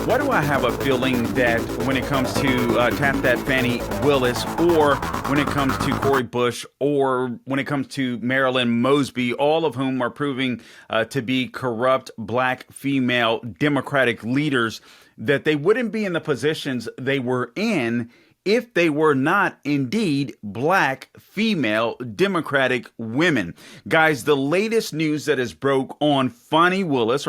Why do I have a feeling that when it comes to Tap That Fani Willis, or when it comes to Cori Bush, or when it comes to Marilyn Mosby, all of whom are proving to be corrupt black female Democratic leaders, that they wouldn't be in the positions they were in if they were not indeed black female Democratic women? Guys, the latest news that is broke on Fani Willis,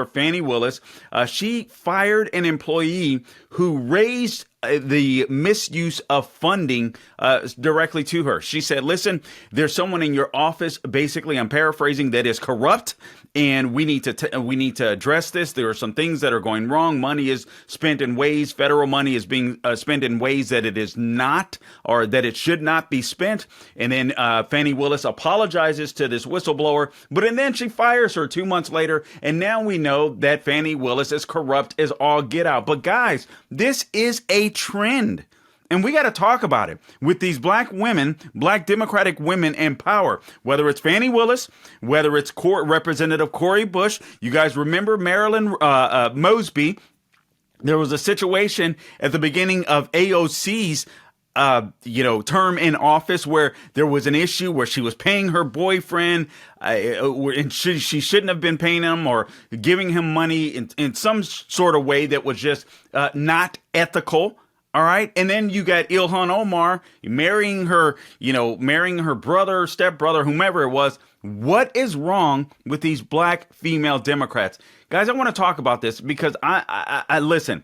she fired an employee who raised the misuse of funding directly to her. She said, listen, there's someone in your office, basically, I'm paraphrasing, that is corrupt, and we need to address this. There are some things that are going wrong. Money is spent in ways, federal money is being spent in ways that it is not, or that it should not be spent. And then Fani Willis apologizes to this whistleblower, and then she fires her 2 months later. And now we know that Fani Willis is corrupt as all get out. But guys, this is a trend. And we got to talk about it with these black women, black Democratic women in power, whether it's Fani Willis, whether it's Representative Cori Bush. You guys remember Marilyn Mosby? There was a situation at the beginning of AOC's term in office where there was an issue where she was paying her boyfriend and she shouldn't have been paying him or giving him money in some sort of way that was just not ethical. All right. And then you got Ilhan Omar marrying her brother, stepbrother, whomever it was. What is wrong with these black female Democrats? Guys, I want to talk about this because I listen.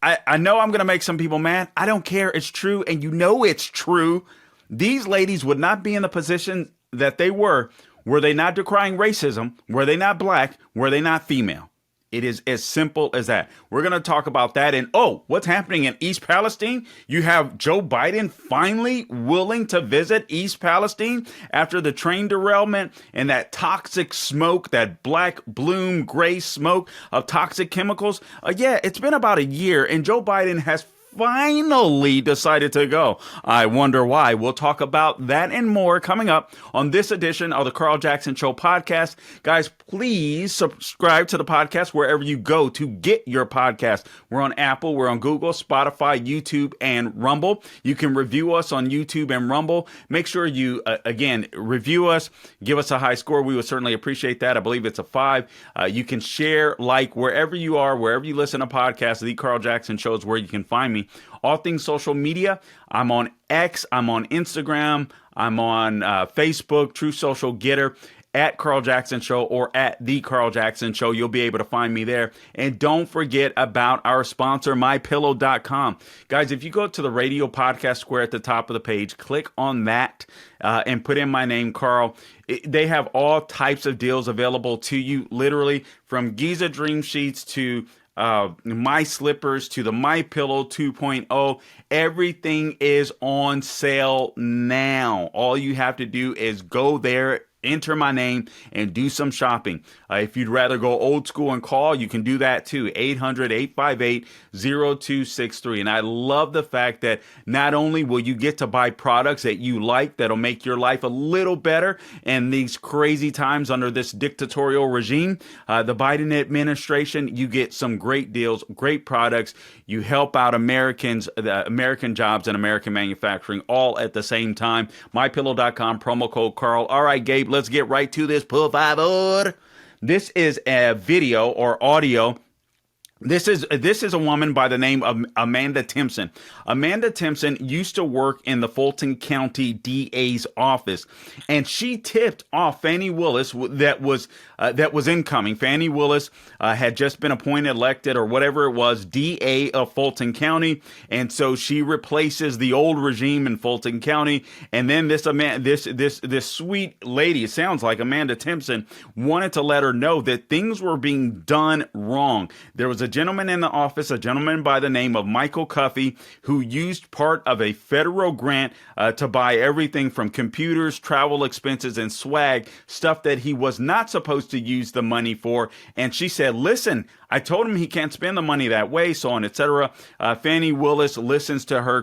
I know I'm going to make some people mad. I don't care. It's true. And you know it's true. These ladies would not be in the position that they were they not decrying racism, were they not black, were they not female. It is as simple as that. We're going to talk about that. And what's happening in East Palestine? You have Joe Biden finally willing to visit East Palestine after the train derailment and that toxic smoke, that black bloom gray smoke of toxic chemicals. It's been about a year and Joe Biden has finally decided to go. I wonder why. We'll talk about that and more coming up on this edition of the Carl Jackson Show podcast. Guys, please subscribe to the podcast wherever you go to get your podcast. We're on Apple, we're on Google, Spotify, YouTube, and Rumble. You can review us on YouTube and Rumble. Make sure you, review us, give us a high score. We would certainly appreciate that. I believe it's a 5. You can share, wherever you are, wherever you listen to podcasts. The Carl Jackson Show is where you can find me. All things social media. I'm on X. I'm on Instagram. I'm on Facebook, True Social Getter, at Carl Jackson Show or at The Carl Jackson Show. You'll be able to find me there. And don't forget about our sponsor, MyPillow.com. Guys, if you go to the radio podcast square at the top of the page, click on that and put in my name, Carl. They have all types of deals available to you, literally from Giza Dream Sheets to My Slippers to the My Pillow 2.0. Everything is on sale now. All you have to do is go there, enter my name, and do some shopping. If you'd rather go old school and call, you can do that too. 800-858-0263. And I love the fact that not only will you get to buy products that you like that'll make your life a little better in these crazy times under this dictatorial regime, the Biden administration, you get some great deals, great products. You help out Americans, the American jobs and American manufacturing all at the same time. MyPillow.com, promo code Carl. All right, Gabe, let's get right to this, por favor. This is a video or audio. This is a woman by the name of Amanda Timpson. Amanda Timpson used to work in the Fulton County DA's office, and she tipped off Fani Willis that was incoming. Fani Willis had just been appointed, elected, or whatever it was, DA of Fulton County, and so she replaces the old regime in Fulton County. And then this sweet lady, it sounds like Amanda Timpson, wanted to let her know that things were being done wrong. There was a gentleman in the office, a gentleman by the name of Michael Cuffey, who used part of a federal grant to buy everything from computers, travel expenses, and swag, stuff that he was not supposed to use the money for. And she said, listen, I told him he can't spend the money that way, so on, etc. Fani Willis listens to her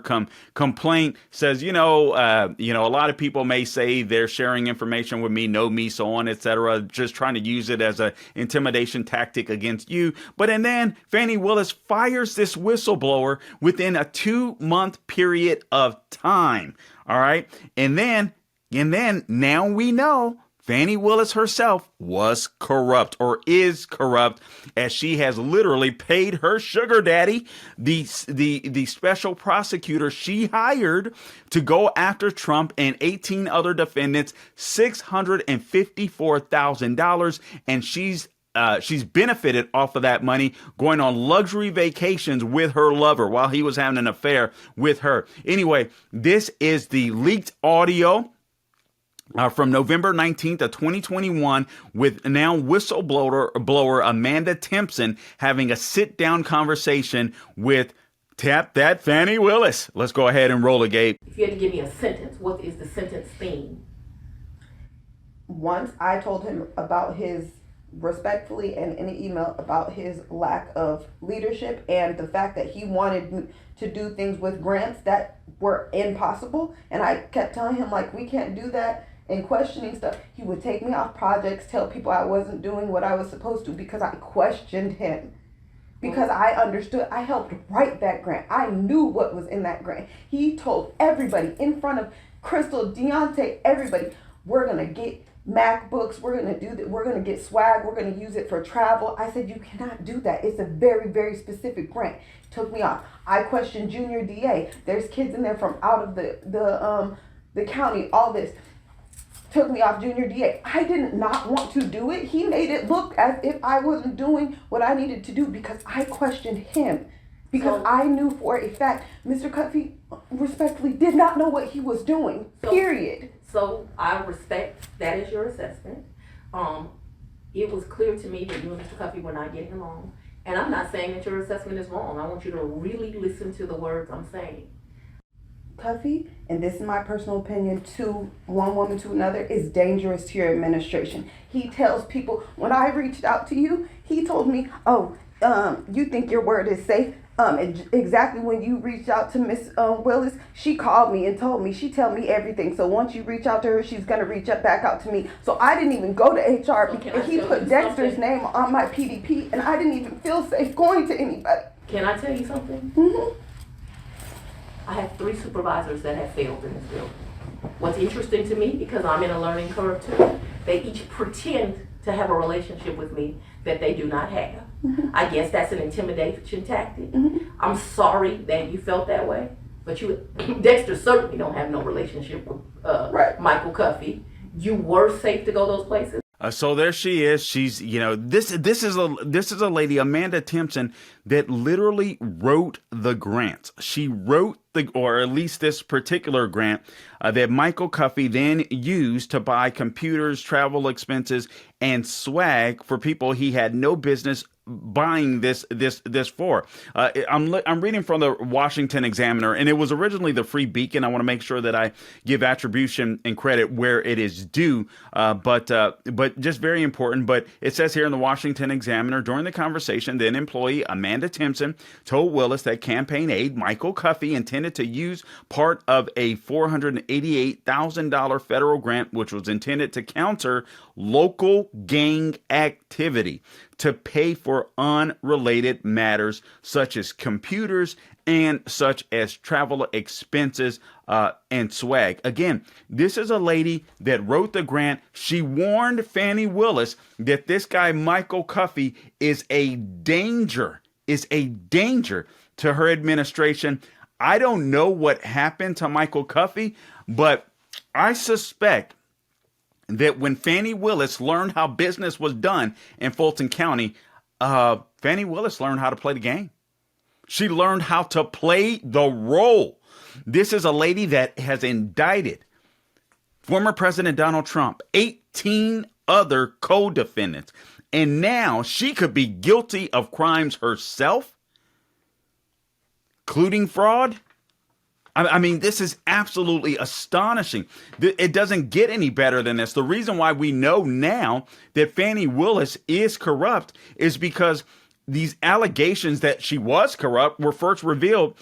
complaint, says, a lot of people may say they're sharing information with me, know me, so on, etc., just trying to use it as an intimidation tactic against you. And then then Fani Willis fires this whistleblower within a 2-month period of time. All right. And then now we know Fani Willis herself was corrupt, or is corrupt, as she has literally paid her sugar daddy, the special prosecutor she hired to go after Trump and 18 other defendants, $654,000, and she's benefited off of that money, going on luxury vacations with her lover while he was having an affair with her. Anyway, this is the leaked audio from November 19th of 2021, with now whistleblower Amanda Timpson having a sit-down conversation with Tap That Fani Willis. Let's go ahead and roll it, Gabe. If you had to give me a sentence, what is the sentence theme? Once I told him about his, respectfully and in an email, about his lack of leadership and the fact that he wanted to do things with grants that were impossible. And I kept telling him, like, we can't do that, and questioning stuff. He would take me off projects, tell people I wasn't doing what I was supposed to because I questioned him. Because I understood, I helped write that grant. I knew what was in that grant. He told everybody in front of Crystal, Deontay, everybody, we're going to get MacBooks, we're going to do that, we're going to get swag, we're going to use it for travel. I said, you cannot do that. It's a very, very specific grant. Took me off. I questioned Junior DA. There's kids in there from out of the county, all this. Took me off Junior DA. I did not want to do it. He made it look as if I wasn't doing what I needed to do because I questioned him. Because I knew for a fact Mr. Cuffey respectfully did not know what he was doing, period. So I respect that as your assessment. It was clear to me that you and Mr. Cuffey were not getting along. And I'm not saying that your assessment is wrong. I want you to really listen to the words I'm saying. Cuffey, and this is my personal opinion, to one woman to another, is dangerous to your administration. He tells people, when I reached out to you, he told me, you think your word is safe? Exactly when you reached out to Miss Willis, she called me and told me, she tell me everything. So once you reach out to her, she's going to reach back out to me. So I didn't even go to HR because he put Dexter's name on my PDP, and I didn't even feel safe going to anybody. Can I tell you something? Mm-hmm. I have 3 supervisors that have failed in this building. What's interesting to me, because I'm in a learning curve too, they each pretend to have a relationship with me that they do not have. Mm-hmm. I guess that's an intimidation tactic. Mm-hmm. I'm sorry that you felt that way, but Dexter certainly don't have no relationship with Michael Cuffey. You were safe to go those places. So there she is. She's, this is a lady, Amanda Timpson, that literally wrote the grants. She wrote or at least this particular grant that Michael Cuffey then used to buy computers, travel expenses, and swag for people he had no business buying this for. I'm reading from the Washington Examiner, and it was originally the Free Beacon. I want to make sure that I give attribution and credit where it is due, but just very important. But it says here in the Washington Examiner, during the conversation, then employee Amanda Timpson told Willis that campaign aide Michael Cuffey intended to use part of a $488,000 federal grant, which was intended to counter local gang activity, to pay for unrelated matters such as computers and such as travel expenses and swag. Again, this is a lady that wrote the grant. She warned Fani Willis that this guy, Michael Cuffey, is a danger to her administration. I don't know what happened to Michael Cuffey, but I suspect that when Fani Willis learned how business was done in Fulton County, Fani Willis learned how to play the game. She learned how to play the role. This is a lady that has indicted former President Donald Trump, 18 other co-defendants, and now she could be guilty of crimes herself, including fraud. I mean, this is absolutely astonishing. It doesn't get any better than this. The reason why we know now that Fani Willis is corrupt is because these allegations that she was corrupt were first revealed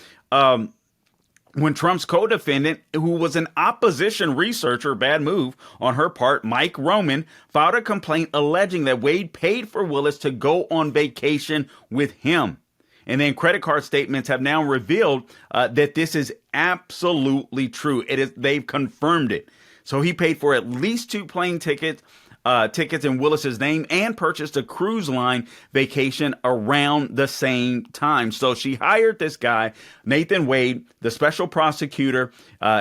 when Trump's co-defendant, who was an opposition researcher, bad move on her part, Mike Roman, filed a complaint alleging that Wade paid for Willis to go on vacation with him. And then credit card statements have now revealed that this is absolutely true. They've confirmed it. So he paid for at least 2 plane tickets in Willis's name and purchased a cruise line vacation around the same time. So she hired this guy, Nathan Wade, the special prosecutor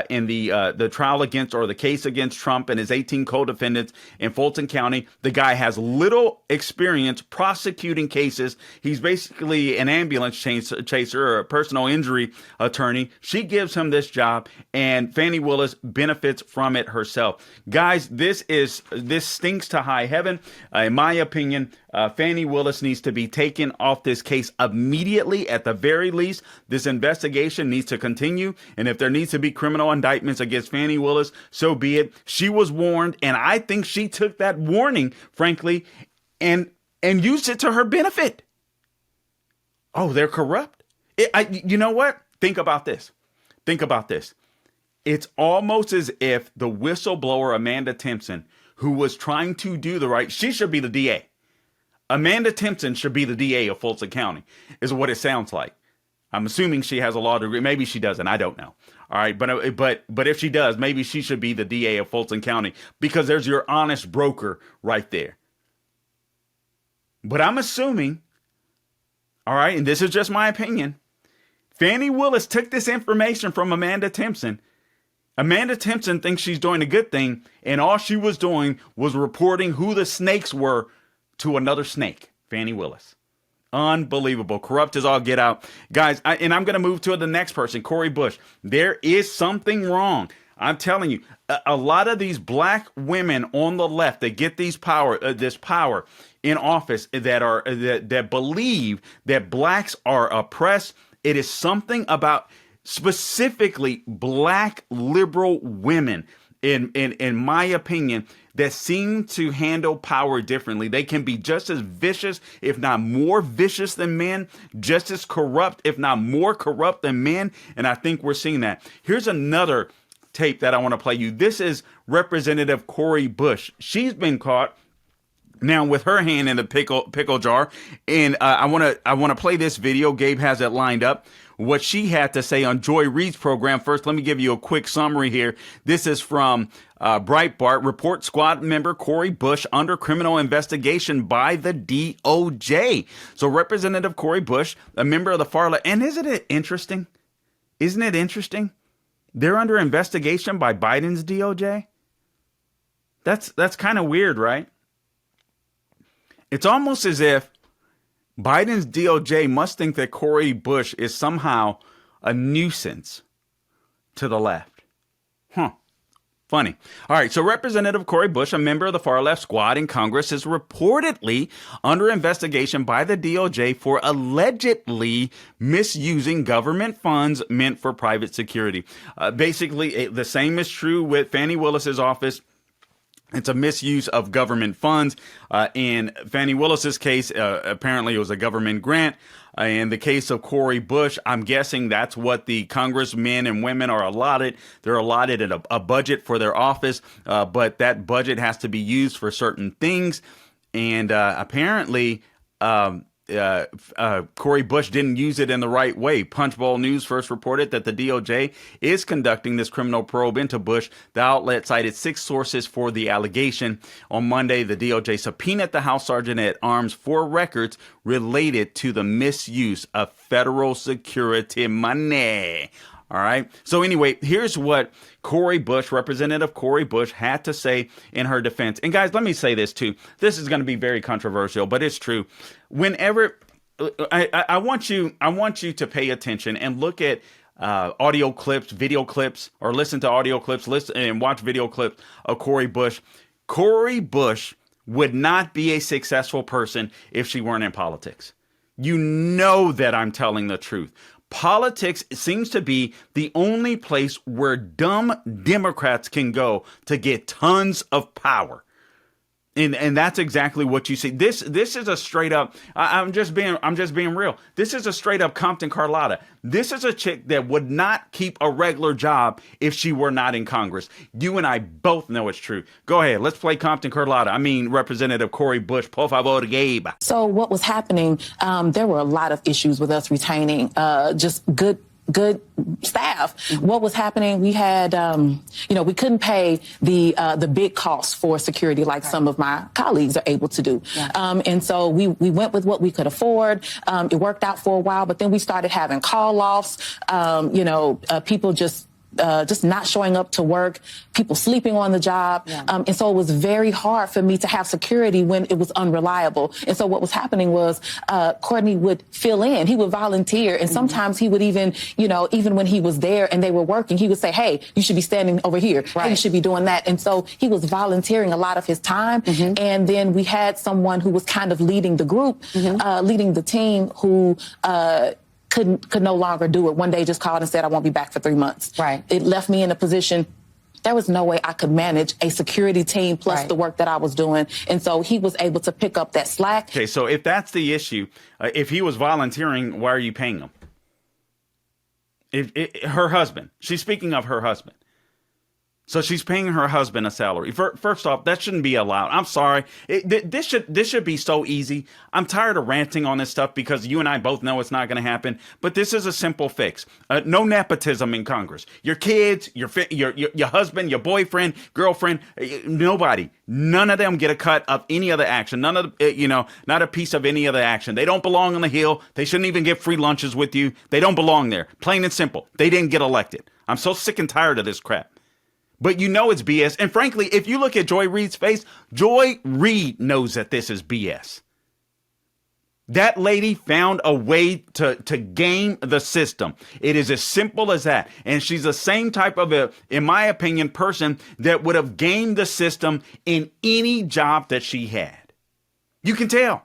in the trial against, or the case against Trump and his 18 co-defendants in Fulton County. The guy has little experience prosecuting cases. He's basically an ambulance chaser or a personal injury attorney. She gives him this job, and Fani Willis benefits from it herself. Guys, this stinks to high heaven. In my opinion, Fani Willis needs to be taken off this case immediately. At the very least, this investigation needs to continue. And if there needs to be criminal indictments against Fani Willis, so be it. She was warned, and I think she took that warning, frankly, and used it to her benefit. Oh, they're corrupt. You know what? Think about this. It's almost as if the whistleblower, Amanda Timpson, who was trying to do the right, she should be the DA. Amanda Timpson should be the DA of Fulton County, is what it sounds like. I'm assuming she has a law degree. Maybe she doesn't. I don't know. All right. But if she does, maybe she should be the DA of Fulton County, because there's your honest broker right there. But I'm assuming, all right, and this is just my opinion, Fani Willis took this information from Amanda Timpson. Amanda Timpson thinks she's doing a good thing, and all she was doing was reporting who the snakes were to another snake, Fani Willis. Unbelievable. Corrupt as all get out. Guys, I'm going to move to the next person, Cori Bush. There is something wrong. I'm telling you, a lot of these black women on the left that get this power in office that believe that blacks are oppressed. It is something about specifically black liberal women, in my opinion, that seem to handle power differently. They can be just as vicious, if not more vicious than men, just as corrupt, if not more corrupt than men. And I think we're seeing that. Here's another tape that I want to play you. This is Representative Cori Bush. She's been caught now with her hand in the pickle jar. And I want to play this video. Gabe has it lined up. What she had to say on Joy Reid's program. First, let me give you a quick summary here. This is from Breitbart. Report squad member Cori Bush under criminal investigation by the DOJ. So Representative Cori Bush, a member of the far left. And isn't it interesting? They're under investigation by Biden's DOJ. That's kind of weird, right? It's almost as if Biden's DOJ must think that Cori Bush is somehow a nuisance to the left. Funny. All right. So Representative Cori Bush, a member of the far left squad in Congress, is reportedly under investigation by the DOJ for allegedly misusing government funds meant for private security. Basically, the same is true with Fani Willis's office. It's a misuse of government funds. In Fani Willis's case, apparently it was a government grant. In the case of Cori Bush, I'm guessing that's what the congressmen and women are allotted. They're allotted a budget for their office, but that budget has to be used for certain things. And apparently, Cori Bush didn't use it in the right way. Punchbowl News first reported that the DOJ is conducting this criminal probe into Bush. The outlet cited 6 sources for the allegation. On Monday, the DOJ subpoenaed the House Sergeant at Arms for records related to the misuse of federal security money. All right. So anyway, here's what Cori Bush, Representative Cori Bush, had to say in her defense. And guys, let me say this too. This is going to be very controversial, but it's true. Whenever I want you to pay attention and look at audio clips, video clips, or listen to audio clips, listen and watch video clips of Cori Bush. Cori Bush would not be a successful person if she weren't in politics. You know that I'm telling the truth. Politics seems to be the only place where dumb Democrats can go to get tons of power. And that's exactly what you see. This is a straight up. I'm just being real. This is a straight up Compton Carlotta. This is a chick that would not keep a regular job if she were not in Congress. You and I both know it's true. Go ahead. Let's play Compton Carlotta. I mean, Representative Cori Bush. Por favor, Gabe. So what was happening? There were a lot of issues with us retaining just good staff. What was happening? We had, we couldn't pay the big costs for security like some of my colleagues are able to do. And so we went with what we could afford. It worked out for a while, but then we started having call-offs, people just not showing up to work, people sleeping on the job. And so it was very hard for me to have security when it was unreliable. And so what was happening was Courtney would fill in. He would volunteer. And sometimes he would even when he was there and they were working, he would say, hey, you should be standing over here. Hey, you should be doing that. And so he was volunteering a lot of his time. And then we had someone who was kind of leading the group, leading the team who could no longer do it. One day just called and said, I won't be back for 3 months. It left me in a position. There was no way I could manage a security team plus the work that I was doing. And so he was able to pick up that slack. Okay, so if that's the issue, if he was volunteering, why are you paying him? Her husband. She's speaking of her husband. So she's paying her husband a salary. First off, that shouldn't be allowed. I'm sorry. This should be so easy. I'm tired of ranting on this stuff because you and I both know it's not going to happen. But this is a simple fix. No nepotism in Congress. Your kids, your husband, your boyfriend, girlfriend, nobody. None of them get a cut of any other action. None of not a piece of any other action. They don't belong on the Hill. They shouldn't even get free lunches with you. They don't belong there. Plain and simple. They didn't get elected. I'm so sick and tired of this crap. But you know it's BS. And frankly, if you look at Joy Reid's face, Joy Reid knows that this is BS. That lady found a way to game the system. It is as simple as that. And she's the same type of, in my opinion, person that would have gamed the system in any job that she had. You can tell.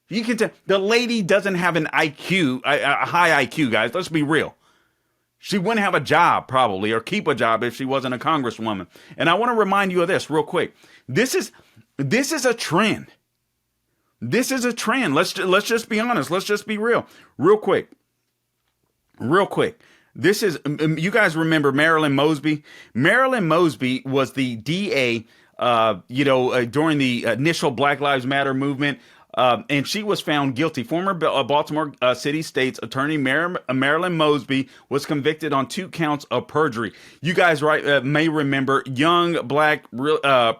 You can tell. The lady doesn't have an IQ, a high IQ, guys. Let's be real. She wouldn't have a job probably or keep a job if she wasn't a congresswoman. And I want to remind you of this real quick. This is a trend. This is a trend. Let's just be honest. Let's just be real. Real quick. This is, you guys remember Marilyn Mosby? Marilyn Mosby was the DA, during the initial Black Lives Matter movement. And she was found guilty. Former Baltimore City State's Attorney Marilyn Mosby was convicted on 2 counts of perjury. You guys may remember young, black,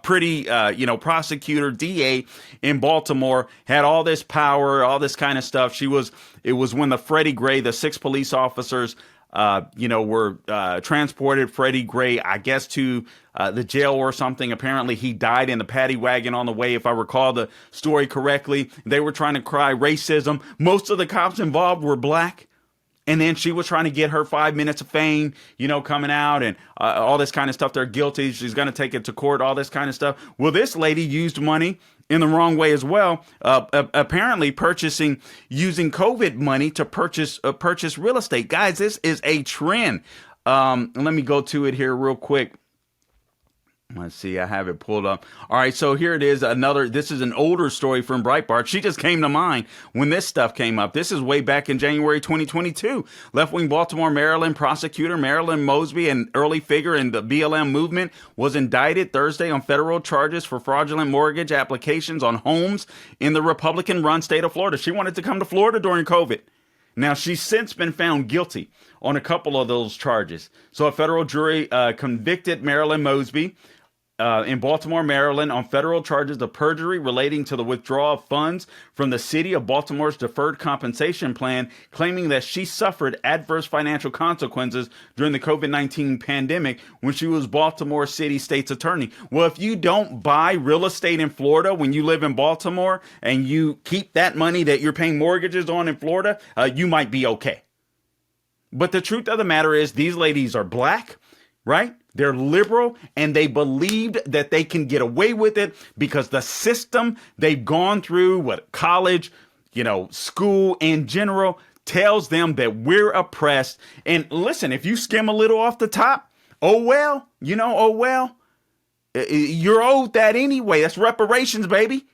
pretty, prosecutor, DA in Baltimore, had all this power, all this kind of stuff. It was when the Freddie Gray, the 6 police officers, were transported Freddie Gray, I guess, to the jail or something. Apparently, he died in the paddy wagon on the way, if I recall the story correctly. They were trying to cry racism. Most of the cops involved were black. And then she was trying to get her 5 minutes of fame, coming out and all this kind of stuff. They're guilty. She's going to take it to court, all this kind of stuff. Well, this lady used money in the wrong way as well, apparently using COVID money to purchase real estate. Guys, this is a trend. Let me go to it here real quick. Let's see. I have it pulled up. All right. So here it is. This is an older story from Breitbart. She just came to mind when this stuff came up. This is way back in January 2022. Left-wing Baltimore, Maryland prosecutor Marilyn Mosby, an early figure in the BLM movement, was indicted Thursday on federal charges for fraudulent mortgage applications on homes in the Republican-run state of Florida. She wanted to come to Florida during COVID. Now, she's since been found guilty on a couple of those charges. So a federal jury convicted Marilyn Mosby in Baltimore, Maryland, on federal charges of perjury relating to the withdrawal of funds from the city of Baltimore's deferred compensation plan, claiming that she suffered adverse financial consequences during the COVID-19 pandemic when she was Baltimore City State's attorney. Well, if you don't buy real estate in Florida when you live in Baltimore and you keep that money that you're paying mortgages on in Florida, you might be okay. But the truth of the matter is these ladies are black, right? They're liberal, and they believed that they can get away with it because the system they've gone through, college, school in general, tells them that we're oppressed. And listen, if you skim a little off the top, You're owed that anyway. That's reparations, baby.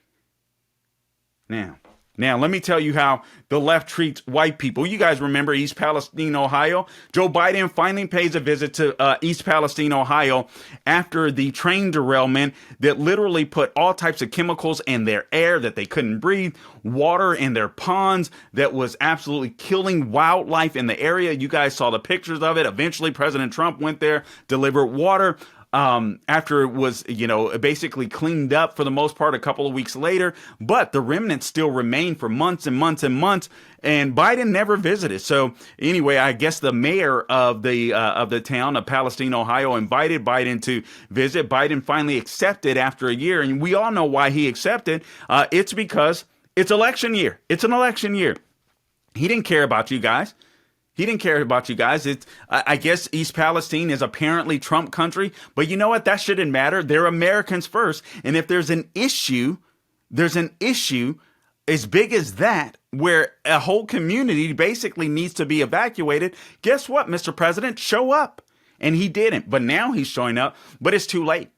Now, let me tell you how the left treats white people. You guys remember East Palestine, Ohio? Joe Biden finally pays a visit to East Palestine, Ohio after the train derailment that literally put all types of chemicals in their air that they couldn't breathe, water in their ponds that was absolutely killing wildlife in the area. You guys saw the pictures of it. Eventually, President Trump went there, delivered water. After it was, basically cleaned up for the most part a couple of weeks later, but the remnants still remained for months and months and months, and Biden never visited. So anyway, I guess the mayor of the town of Palestine, Ohio, invited Biden to visit. Biden finally accepted after a year, and we all know why he accepted. It's because it's election year. It's an election year. He didn't care about you guys. He didn't care about you guys. I guess East Palestine is apparently Trump country, but you know what? That shouldn't matter. They're Americans first. And if there's an issue as big as that, where a whole community basically needs to be evacuated, guess what, Mr. President? Show up. And he didn't. But now he's showing up, but it's too late.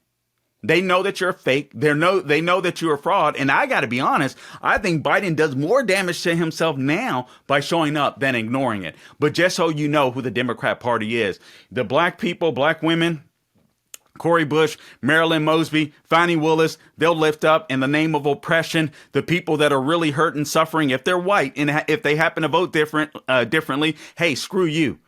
They know that you're fake. They know that you're a fraud. And I got to be honest, I think Biden does more damage to himself now by showing up than ignoring it. But just so you know who the Democrat Party is, the black people, black women, Cori Bush, Marilyn Mosby, Fani Willis, they'll lift up in the name of oppression the people that are really hurt and suffering. If they're white and if they happen to vote differently, hey, screw you.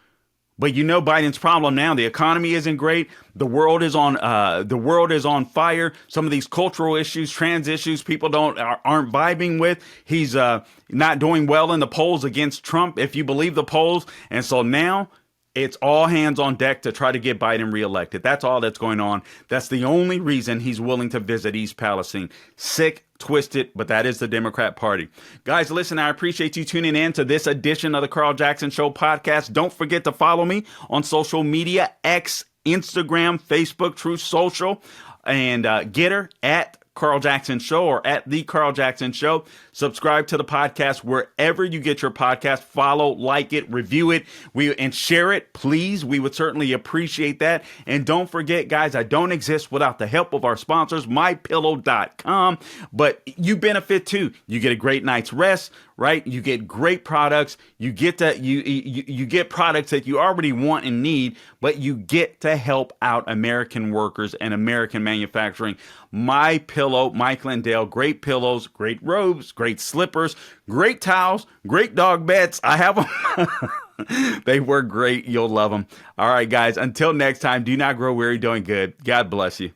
But you know Biden's problem now. The economy isn't great. The world is on fire. Some of these cultural issues, trans issues, people aren't vibing with. He's not doing well in the polls against Trump, if you believe the polls. And so now it's all hands on deck to try to get Biden reelected. That's all that's going on. That's the only reason he's willing to visit East Palestine. Sick, twisted, but that is the Democrat Party. Guys, listen, I appreciate you tuning in to this edition of the Carl Jackson Show podcast. Don't forget to follow me on social media, X, Instagram, Facebook, Truth Social, and Getter at Carl Jackson Show or at The Carl Jackson Show. Subscribe to the podcast wherever you get your podcast. Follow, like it, review it, and share it, please. We would certainly appreciate that. And don't forget, guys, I don't exist without the help of our sponsors, mypillow.com. But you benefit too. You get a great night's rest, right? You get great products. You get you get products that you already want and need, but you get to help out American workers and American manufacturing. My Pillow, Mike Lindell, great pillows, great robes, great slippers, great towels, great dog beds. I have them. They work great. You'll love them. All right, guys, until next time, do not grow weary doing good. God bless you.